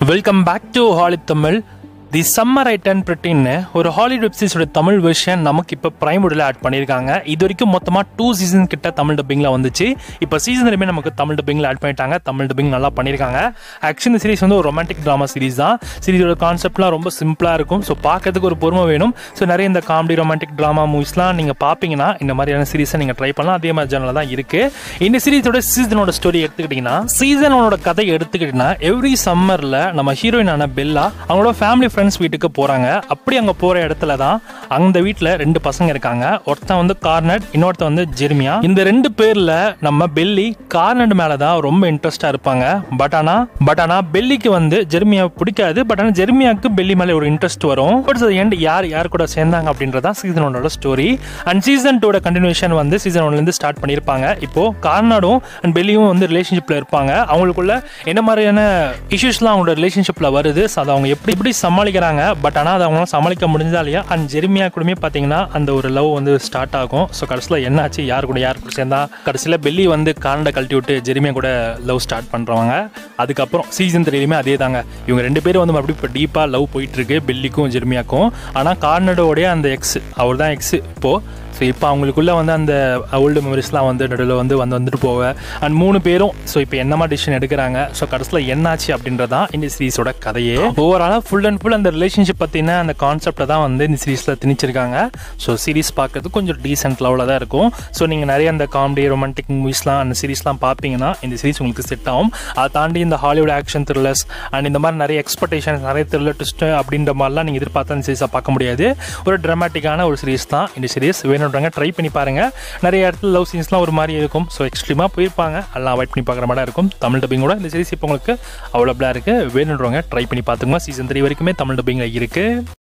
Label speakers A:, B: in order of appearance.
A: Welcome back to Hollywood Tamil. The summer I turned பிரிட்டின்னு ஒரு Hollywood வெப்சீரிஸோட Tamil version நமக்கு இப்போ பிரைம் வுட்ல ஆட் பண்ணியிருக்காங்க. இது வரைக்கும் மொத்தமாக 2 சீசன் கிட்ட தமிழ் டப்பிங்கில் வந்துச்சு. இப்போ சீசன் 2 நமக்கு தமிழ் டப்பிங்கில் ஆட் பண்ணிட்டாங்க. தமிழ் டப்பிங் நல்லா பண்ணியிருக்காங்க. ஆக்சுவலி இந்த சீரிஸ் வந்து ஒரு ரொமான்டிக் ட்ராமா சீரிஸ் தான். சீரிஸோட கான்செப்ட்லாம் ரொம்ப சிம்பிளாக இருக்கும். ஸோ பார்க்கறதுக்கு ஒரு பொறுமை வேணும். ஸோ நிறைய இந்த காமெடி ரொமான்டிக் ட்ராமா மூவிஸ்லாம் நீங்கள் பார்ப்பீங்கன்னா இந்த மாதிரியான சீரிஸை நீங்கள் ட்ரை பண்ணலாம். அதே மாதிரி ஜானலில் தான் இருக்குது. இந்த சீரிஸோட சீசனோட ஸ்டோரி எடுத்துக்கிட்டிங்கன்னா சீசனோட கதை எடுத்துக்கிட்டிங்கன்னா எவ்ரி சம்மரில் நம்ம ஹீரோயினான பெல்லா அவங்களோட ஃபேமிலி வீட்டுக்கு போறாங்க. அப்படி அங்க போற இடத்துல தான் அந்த வீட்டுல 2 பசங்க இருக்காங்க. ஒருத்தன் வந்து கார்னட், இன்னொருத்தன் வந்து ஜெர்மியா. இந்த 2 பேர்ல நம்ம பெல்லி கார்னட் மேலதான் ரொம்ப இன்ட்ரெஸ்டா இருப்பாங்க. பட் ஆனா பெல்லிக்கு வந்து ஜெர்மியா பிடிக்காது. பட் ஆனா ஜெர்மியாவுக்கு பெல்லி மேல ஒரு இன்ட்ரெஸ்ட் வரும். யார் கூட சேர்ந்தாங்க அப்படின்றதா season 1 story. And season 2 continuation வந்து சீசன் 1 இருந்து ஸ்டார்ட் பண்ணிருப்பாங்க. இப்போ கார்னடும் அண்ட் பெல்லியும் வந்து ரிலேஷன்ஷிப்ல இருப்பாங்க. அவங்களுக்குள்ள என்ன மாதிரியான இஷ்யூஸ்லாம் அவங்களோட ரிலேஷன்ஷிப்ல வருது, அதை அவங்க எப்படி சமாளிக்கிறாங்க. பட் ஆனால் அதை அவங்களால சமாளிக்க முடிஞ்சதா இல்லையா. அண்ட் ஜெர்மியா கூடமே பார்த்தீங்கன்னா அந்த ஒரு லவ் வந்து ஸ்டார்ட் ஆகும். ஸோ கடைசியில் என்னாச்சு, யார் கூட சேர்ந்தா, கடைசியில் பெல்லி வந்து கார்னடை கழட்டி விட்டு ஜெர்மியா கூட லவ் ஸ்டார்ட் பண்ணுறவங்க. அதுக்கப்புறம் சீசன் 3 அதே தாங்க. இவங்க 2 பேரும் வந்து மறுபடியும் இப்போ டீப்பாக லவ் போயிட்டு இருக்கு பெல்லிக்கும் ஜெர்மியாக்கும். ஆனால் கார்னடோடைய அந்த எக்ஸ், அவர் தான் எக்ஸ் இப்போது. ஸோ இப்போ அவங்களுக்குள்ள வந்து அந்த ஓல்டு மெமரிஸ்லாம் வந்து நடுவில் வந்துட்டு போவேன். அண்ட் 3 பேரும் ஸோ இப்போ என்னமா டிசிஷன் எடுக்கிறாங்க, ஸோ கடைசியில் என்னாச்சு அப்படின்றதான் இந்த சீரிஸோட கதையே. ஓவராலாக ஃபுல் அண்ட் ஃபுல் அந்த ரிலேஷன்ஷிப் பற்றின அந்த கான்செப்டை தான் வந்து இந்த சீரிஸில் திணிச்சிருக்காங்க. ஸோ சீரிஸ் பார்க்கறது கொஞ்சம் டீசென்ட் லெவலில் தான் இருக்கும். ஸோ நீங்கள் நிறைய அந்த காமெடி ரொமான்டிக் மூவிஸ்லாம் அந்த சீரிஸ்லாம் பார்ப்பீங்கன்னா இந்த சீரிஸ் உங்களுக்கு செட் ஆகும். அதை தாண்டி இந்த ஹாலிவுட் ஆக்ஷன் த்ரில்லர்ஸ் அண்ட் இந்த மாதிரி நிறைய எக்ஸ்பெக்டேஷன்ஸ், நிறைய த்ரில்லர் ட்விஸ்ட் அப்படின்ற மாதிரிலாம் நீங்கள் எதிர்பார்த்தா இந்த சீரிஸை பார்க்க முடியாது. ஒரு ட்ராமாட்டிக்கான ஒரு சீரிஸ் தான் இந்த சீரிஸ். ட்ரை பண்ணி பாருங்க. நிறைய இடத்துல லவ் சீன்ஸ்லாம் ஒரு மாதிரி இருக்கும். ஸோ எக்ஸ்ட்ரீமாக போயிருப்பாங்க, அதெல்லாம் அவாய்ட் பண்ணி பார்க்குற மாதிரி இருக்கும். தமிழ் டப்பிங்கோட இந்த சீரிஸ் இப்போ உங்களுக்கு அவைலபிளாக இருக்குது. வேணுன்றவங்க ட்ரை பண்ணி பார்த்துக்கோங்க. சீசன் 3 வரைக்குமே தமிழ் டப்பிங்கில் இருக்குது.